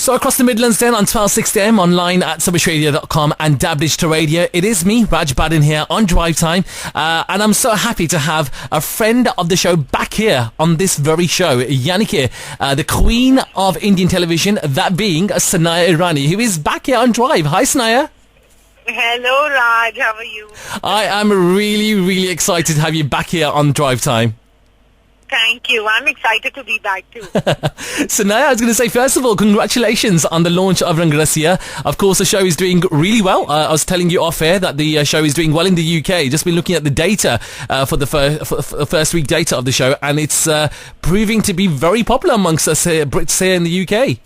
So across the Midlands then on 1260am, online at sabrasradio.com and Dab Digital Radio. It is me, Raj Baddhan here on Drive Time. And I'm so happy to have a friend of the show back here on this very show. Yani ke, the queen of Indian television, that being Sanaya Irani, who is back here on Drive. Hi Sanaya. Hello Raj, how are you? I am really excited to have you back here on Drive Time. Thank you. I'm excited to be back too. Sanaya, I was going to say, first of all, congratulations on the launch of Rangrasiya. Of course, the show is doing really well. I was telling you off air that the show is doing well in the UK. Just been looking at the data for the first week data of the show, and it's proving to be very popular amongst us Brits here in the UK.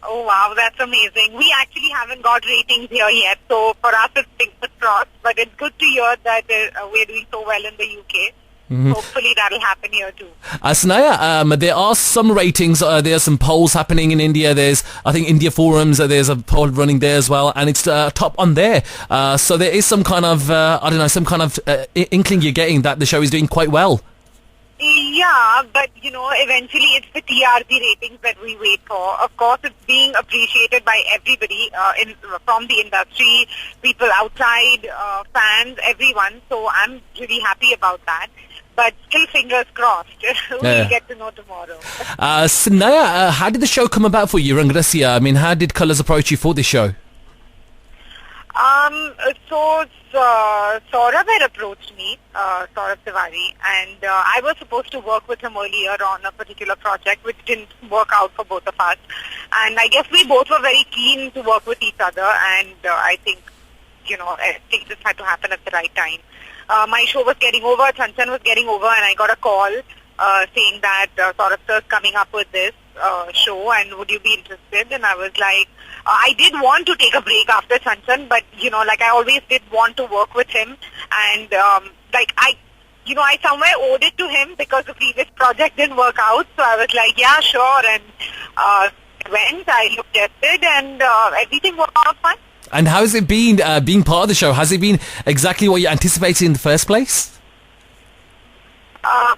Oh wow, that's amazing. We actually haven't got ratings here yet, so for us it's fingers crossed, but it's good to hear that we're doing so well in the UK. Mm-hmm. Hopefully that'll happen here too. Sanaya, there are some ratings, there are some polls happening in India. There's, I think, India Forums, there's a poll running there as well, and it's top on there. So there is some kind of, inkling you're getting that the show is doing quite well. Yeah, but eventually it's the TRP ratings that we wait for. Of course, it's being appreciated by everybody from the industry, people outside, fans, everyone. So I'm really happy about that. But still fingers crossed. We'll get to know tomorrow. Sanaya, how did the show come about for you, Rangrasiya? I mean, how did Colours approach you for this show? So Saurabh had approached me, Saurabh Tiwari, and I was supposed to work with him earlier on a particular project which didn't work out for both of us. And I guess we both were very keen to work with each other, and I think, things just had to happen at the right time. My show was getting over, Chanchan was getting over, and I got a call saying that Saurabh sir's coming up with this show, and would you be interested? And I was like, I did want to take a break after Chanchan, but I always did want to work with him, and I somewhere owed it to him because the previous project didn't work out. So I was like, yeah, sure, and I looked tested, and everything worked out fine. And how has it been being part of the show? Has it been exactly what you anticipated in the first place?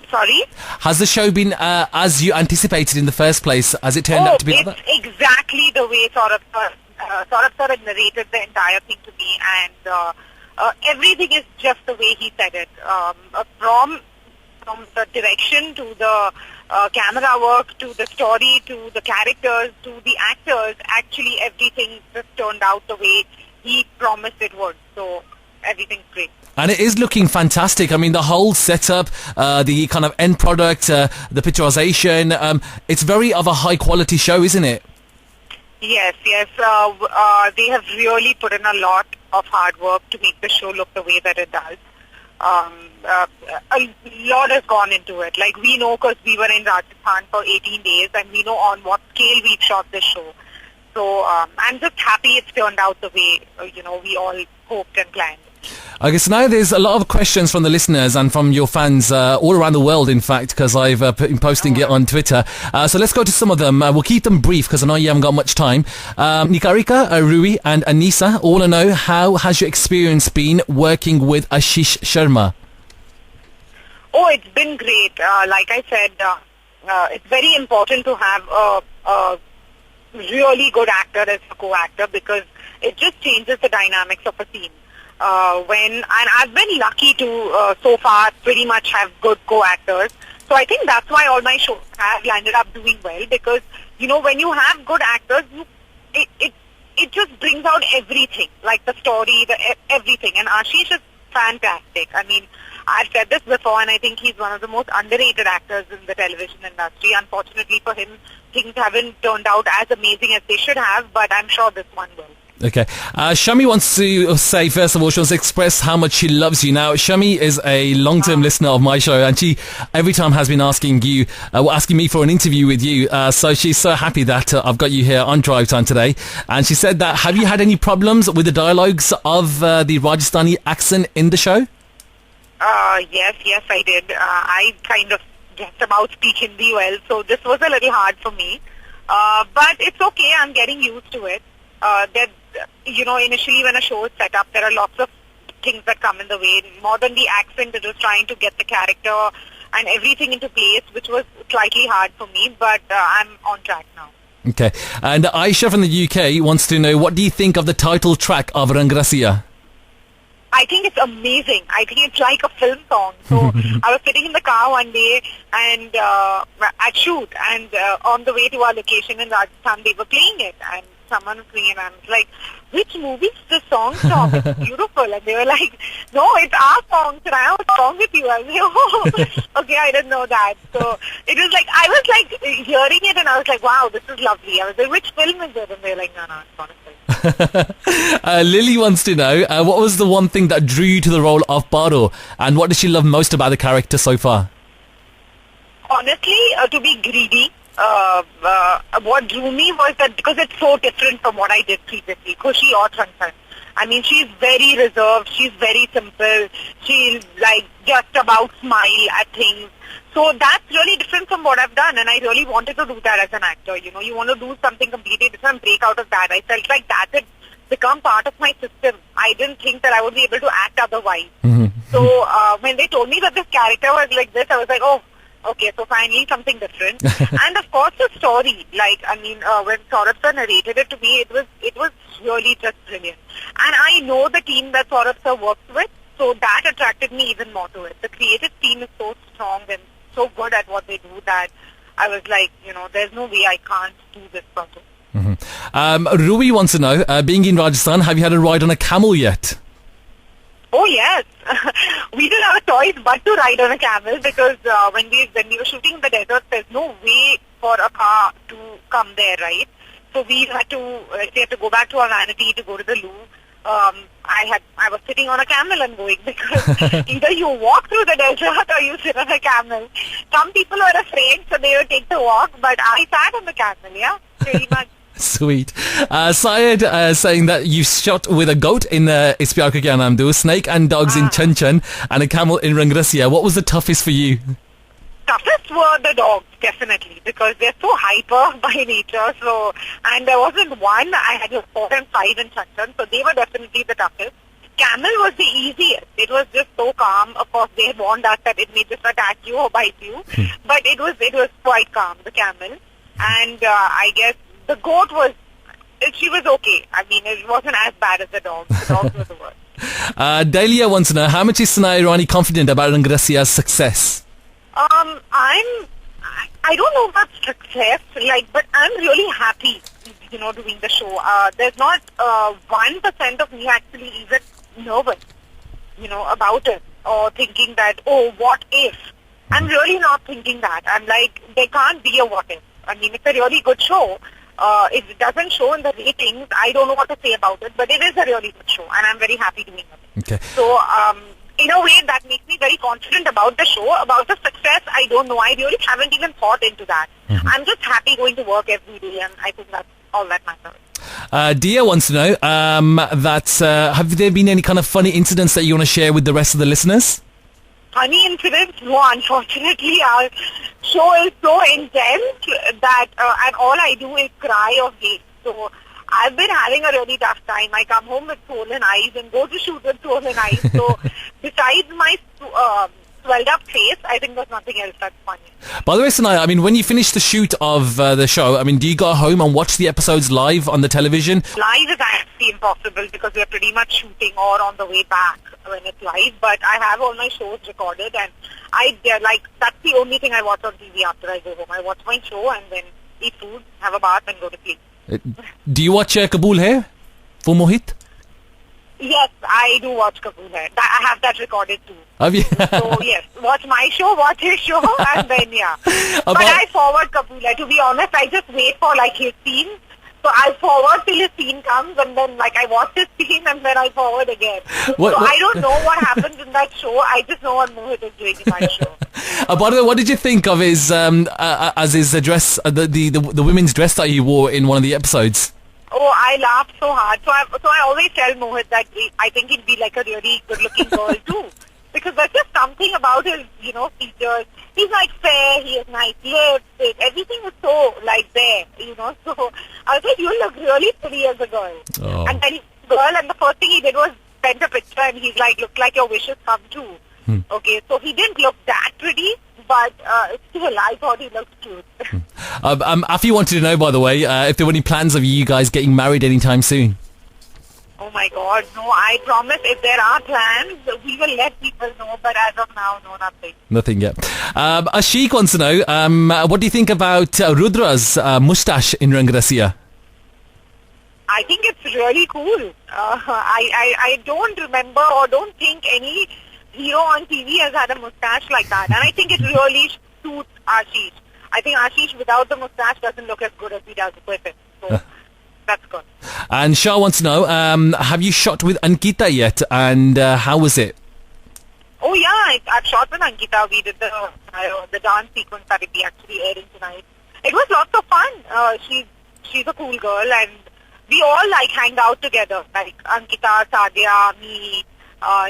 Sorry? Has the show been as you anticipated in the first place? Has it turned out to be like that? It's exactly the way Saurabh sir had narrated the entire thing to me, and everything is just the way he said it. From the direction to the camera work to the story to the characters to the actors, actually everything just turned out the way he promised it would. So everything's great. And it is looking fantastic. I mean, the whole setup, the kind of end product, the picturization, it's very of a high quality show, isn't it? Yes. They have really put in a lot of hard work to make the show look the way that it does. A lot has gone into it. Like, we know because we were in Rajasthan for 18 days and we know on what scale we've shot this show. So I'm just happy it's turned out the way, we all hoped and planned. Okay, so now there's a lot of questions from the listeners and from your fans all around the world, in fact, because I've been posting it on Twitter. So let's go to some of them. We'll keep them brief because I know you haven't got much time. Nikarika, Rui and Anisa all want to know, how has your experience been working with Ashish Sharma? Oh, it's been great. Like I said, it's very important to have a really good actor as a co-actor because it just changes the dynamics of a scene. And I've been lucky to so far pretty much have good co-actors. So I think that's why all my shows have landed up doing well because, when you have good actors, it just brings out everything, like the story, everything. And Ashish is fantastic. I mean, I've said this before and I think he's one of the most underrated actors in the television industry. Unfortunately for him, things haven't turned out as amazing as they should have, but I'm sure this one will. Okay. Shami wants to say, first of all, she wants to express how much she loves you. Now, Shami is a long-term listener of my show, and she every time has been asking me for an interview with you. So she's so happy that I've got you here on Drive Time today. And she said that, have you had any problems with the dialogues of the Rajasthani accent in the show? Yes, I did. I kind of just about speak Hindi well, so this was a little hard for me. But it's okay. I'm getting used to it. Initially when a show is set up, there are lots of things that come in the way. More than the accent, it was trying to get the character and everything into place, which was slightly hard for me, but I'm on track now. Okay. And Aisha from the UK wants to know, what do you think of the title track of Rangrasiya? I think it's amazing. I think it's like a film song. So I was sitting in the car one day and at shoot, and on the way to our location in Rajasthan, they were playing it, and someone was playing it, and I was like, which movie is this song from? It's beautiful. And they were like, no, it's our song, Sanaya. What's wrong with you? I was like, oh, okay, I didn't know that. So it was like, I was like hearing it and I was like, wow, this is lovely. I was like, which film is it? And they were like, no, it's not a film. Lily wants to know, what was the one thing that drew you to the role of Paro, and what did she love most about the character so far? Honestly, to be greedy. What drew me was that because it's so different from what I did previously. Khushi or Chansan. I mean, she's very reserved. She's very simple. She's like just about smile at things. So that's really different from what I've done, and I really wanted to do that as an actor. You know, you want to do something completely different, break out of that. I felt like that had become part of my system. I didn't think that I would be able to act otherwise. So when they told me that this character was like this, I was like, oh, okay, so finally something different. And of course the story, like, I mean, when Saurabh sir narrated it to me, it was really just brilliant. And I know the team that Saurabh sir works with, so that attracted me even more to it. The creative team is so strong and so good at what they do that I was like, you know, there's no way I can't do this project. Ruby wants to know, being in Rajasthan, have you had a ride on a camel yet? Oh yes, we didn't have a choice but to ride on a camel because when we were shooting in the desert, there's no way for a car to come there, right? So we had to go back to our vanity to go to the loo. I was sitting on a camel and going because either you walk through the desert or you sit on a camel. Some people were afraid, so they would take the walk, but I sat on the camel, yeah, pretty much. Sweet. Syed saying that you shot with a goat in Is Pyar Ko Kya Naam Do, snake and dogs in Chan Chan, and a camel in Rangrasiya. What was the toughest for you? Toughest were the dogs, definitely, because they're so hyper by nature. So, and there wasn't one. I had 4 and 5 in Chan Chan, so they were definitely the toughest. Camel was the easiest. It was just so calm. Of course, they warned us that it may just attack you or bite you, but it was quite calm, the camel. And I guess the goat she was okay. I mean, it wasn't as bad as the dogs. The dogs were the worst. Dahlia wants to know, how much is Sanaya Irani confident about Rangrasiya's success? I don't know about success, but I'm really happy, you know, doing the show. There's not 1% of me actually even nervous, you know, about it or thinking that, oh, what if? I'm really not thinking that. I'm like, there can't be a what if. I mean, it's a really good show. It doesn't show in the ratings. I don't know what to say about it, but it is a really good show, and I'm very happy doing it. Okay. So, in a way, that makes me very confident about the show. About the success, I don't know. I really haven't even thought into that. I'm just happy going to work every day, and I think that's all that matters. Dia wants to know have there been any kind of funny incidents that you want to share with the rest of the listeners? Funny incidents? No, unfortunately, our show is so intense that and all I do is cry or hate. So I've been having a really tough time. I come home with swollen eyes and go to shoot with swollen eyes. So besides my swelled up face, I think there's nothing else that's funny. By the way, Sanaya, I mean, when you finish the shoot of the show, I mean, do you go home and watch the episodes live on the television? Live is actually impossible because we're pretty much shooting or on the way back when it's live. But I have all my shows recorded, and that's the only thing I watch on TV after I go home. I watch my show and then eat food, have a bath, and go to sleep. Do you watch Kabul Hai for Mohit? Yes, I do watch Kabul Hai. I have that recorded too. Have you? So yes, watch my show, watch his show, and then but I forward Kabul Hai. To be honest, I just wait for his scene. So I forward till his scene comes, and then I watch his scene, and then I forward again. I don't know what happens in that show. I just know what Mohit is doing in my show. By the way, what did you think of his dress, the women's dress that he wore in one of the episodes? Oh, I laughed so hard. So I always tell Mohit that I think he'd be like a really good-looking girl too. Because there's just something about his, features. He's fair, he has nice lips, everything is so there, So I was like, you look really pretty as a girl. Oh. And then and the first thing he did was send a picture and he's like, look like your wishes come true. Okay, so he didn't look that pretty, But still, I thought he looked cute. Afi wanted to know, by the way, if there were any plans of you guys getting married anytime soon. Oh my God, no, I promise if there are plans, we will let people know, but as of now, no, nothing. Nothing yet. Ashik wants to know, what do you think about Rudra's moustache in Rangrasiya? I think it's really cool. I don't remember or don't think any hero on TV has had a moustache like that. And I think it really suits Ashish. I think Ashish without the moustache doesn't look as good as he does with it. So that's good. And Shah wants to know, have you shot with Ankita yet? And how was it? Oh yeah, I've shot with Ankita. We did the dance sequence that will be actually airing tonight. It was lots of fun. She's a cool girl, and we all like hang out together. Like Ankita, Sadia, me,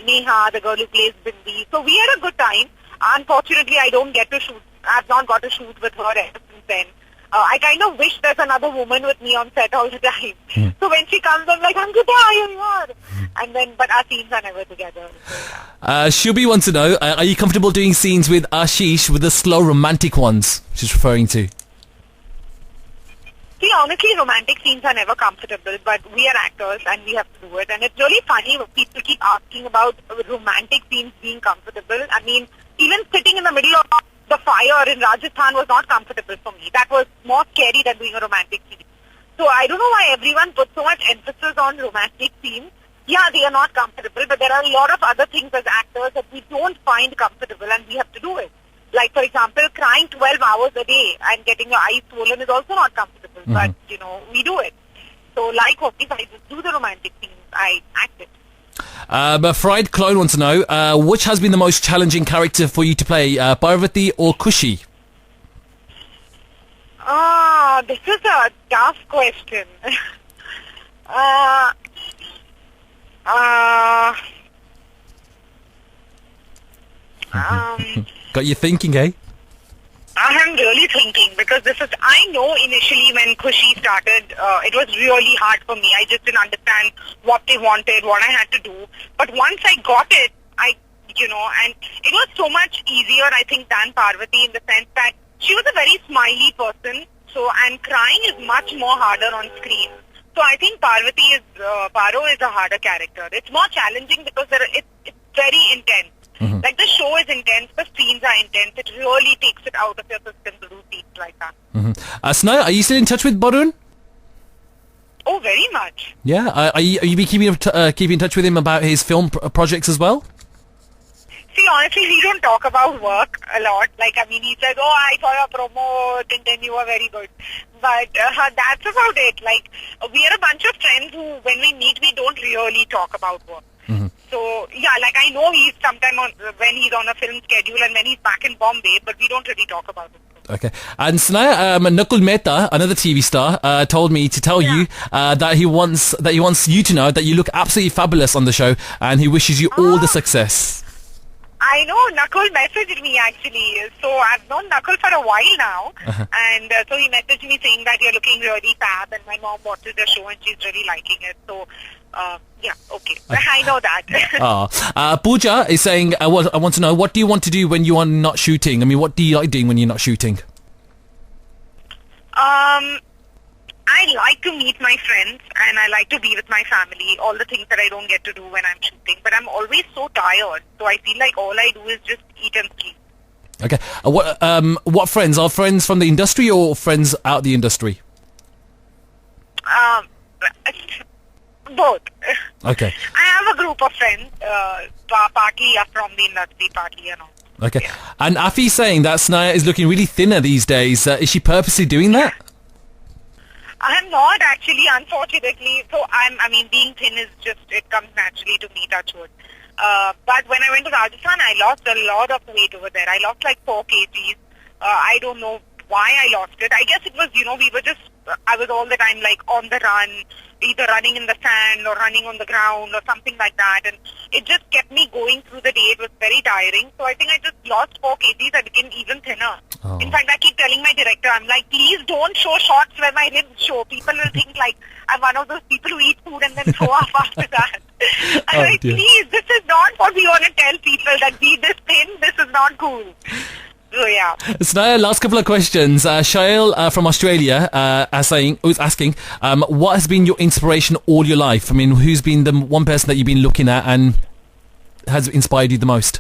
Neha, the girl who plays Bindi. So we had a good time. Unfortunately, I don't get to shoot. I've not got to shoot with her ever since then. I kind of wish there's another woman with me on set all the time. So when she comes, I'm like, Ankita, here you are. And then, but our scenes are never together. So, yeah. Shubi wants to know, are you comfortable doing scenes with Ashish with the slow romantic ones she's referring to? See, honestly, romantic scenes are never comfortable, but we are actors and we have to do it. And it's really funny when people keep asking about romantic scenes being comfortable. I mean, even sitting in the middle of the fire in Rajasthan was not comfortable for me. That was more scary than doing a romantic scene. So I don't know why everyone puts so much emphasis on romantic scenes. Yeah, they are not comfortable, but there are a lot of other things as actors that we don't find comfortable and we have to do it. Like, for example, crying 12 hours a day and getting your eyes swollen is also not comfortable. But, you know, we do it. So, like, if I just do the romantic scenes, I act it. But Fried Clone wants to know, which has been the most challenging character for you to play, Parvati or Kushi? This is a tough question. Got you thinking, eh? I'm really thinking because I know initially when Kushi started, it was really hard for me. I just didn't understand what they wanted, what I had to do. But once I got it, and it was so much easier, I think, than Parvati in the sense that she was a very smiley person. So, and crying is much more harder on screen. So I think Paro is a harder character. It's more challenging because it's very intense. Like the show is intense, the scenes are intense. It really takes it out of your system to do scenes like that. Sanaya, are you still in touch with Barun? Oh, very much. Yeah, are you be keeping in touch with him about his film projects as well? See, honestly, we don't talk about work a lot. Like, I mean, he says, oh, I saw your promo, and you were very good. But that's about it. Like, we are a bunch of friends who, when we meet, we don't really talk about work. So, yeah, like, I know he's sometime when he's on a film schedule and when he's back in Bombay, but we don't really talk about it. Okay. And Sanaya, Nakul Mehta, another TV star, told me to tell you that he wants you to know that you look absolutely fabulous on the show and he wishes you all the success. I know, Nakul messaged me actually. So I've known Nakul for a while now. And so he messaged me saying that you're looking really fab and my mom watches the show and she's really liking it. So, yeah, okay. I know that. Pooja is saying, I want to know, what do you want to do when you are not shooting? I mean, what do you like doing when you're not shooting? I like to meet my friends and I like to be with my family, all the things that I don't get to do when I'm shooting. But I'm always so tired, so I feel like all I do is just eat and sleep. Okay. What friends? Are friends from the industry or friends out the industry? Both. Okay. I have a group of friends, partly are from the industry, partly, you know. Okay. Yeah. And Afi's saying that Sanaya is looking really thinner these days. Is she purposely doing that? I'm not actually, unfortunately. So I mean, being thin is just, it comes naturally to me, touch wood. But when I went to Rajasthan, I lost a lot of weight over there. I lost like 4 kgs. I don't know why I lost it. I guess it was, I was all the time like on the run, either running in the sand or running on the ground or something like that. And it just kept me going through the day. It was very tiring. So I think I just lost 4 kgs. I became even thinner. Oh. In fact, I keep telling my director, I'm like, please don't show shots where my ribs show. People will think like I'm one of those people who eat food and then throw up after that. I'm like, please, this is not what we want to tell people, that be this thin, this is not cool. So So yeah. Sanaya, last couple of questions. Shail from Australia who's asking, what has been your inspiration all your life? I mean, who's been the one person that you've been looking at and has inspired you the most?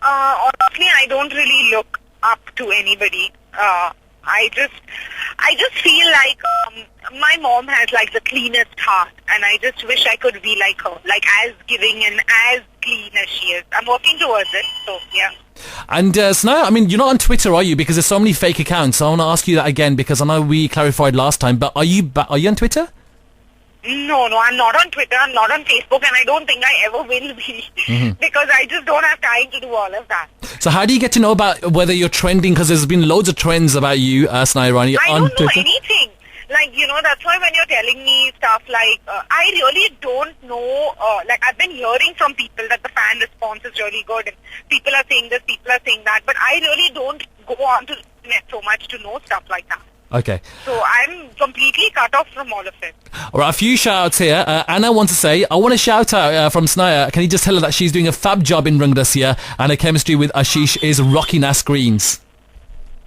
Honestly, I don't really look up to anybody. I just feel like my mom has like the cleanest heart, and I just wish I could be like her, like as giving and as clean as she is. I'm working towards it, so yeah. And Sanaya, I mean, you're not on Twitter, are you? Because there's so many fake accounts. So I want to ask you that again because I know we clarified last time. But are you on Twitter? No, I'm not on Twitter, I'm not on Facebook, and I don't think I ever will be because I just don't have time to do all of that. So how do you get to know about whether you're trending? Because there's been loads of trends about you, Sanaya Irani, I on don't know Twitter. anything. Like, that's why when you're telling me stuff like, I really don't know, like I've been hearing from people that the fan response is really good and people are saying this, people are saying that, but I really don't go on to the net so much to know stuff like that. Okay. So I'm completely cut off from all of it. All right, a few shout-outs here. Anna wants to say, I want to shout out from Sanaya. Can you just tell her that she's doing a fab job in Rangrasiya and her chemistry with Ashish is rocking our screens?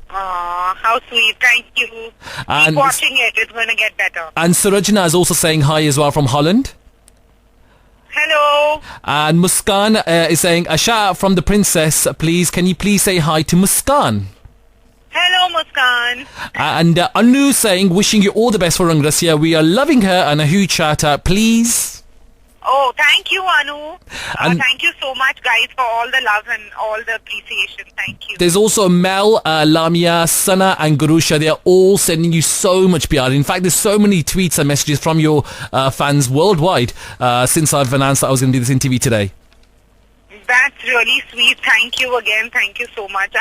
How sweet. Thank you. And keep watching it. It's going to get better. And Surajana is also saying hi as well from Holland. Hello. And Muskan is saying, a shout out from the princess, please. Can you please say hi to Muskan? Hello, Muskan. And Anu saying, wishing you all the best for Rangrasiya. We are loving her, and a huge shout out, please. Oh, thank you, Anu. Thank you so much, guys, for all the love and all the appreciation. Thank you. There's also Mel, Lamia, Sana, and Gurusha. They are all sending you so much PR. In fact, there's so many tweets and messages from your fans worldwide since I've announced that I was going to do this interview today. That's really sweet. Thank you again. Thank you so much.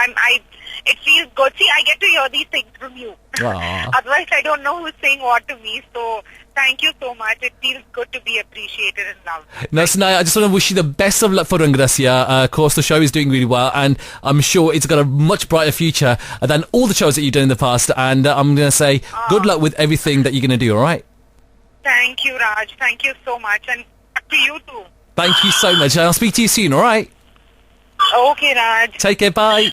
It feels good. See, I get to hear these things from you. Otherwise, I don't know who's saying what to me. So, thank you so much. It feels good to be appreciated and loved. Now, Sanaya, I just want to wish you the best of luck for Rangrasiya. Of course, the show is doing really well, and I'm sure it's got a much brighter future than all the shows that you've done in the past. And I'm going to say good luck with everything that you're going to do, all right? Thank you, Raj. Thank you so much. And to you too. Thank you so much. I'll speak to you soon, all right? Okay, Raj. Take care. Bye.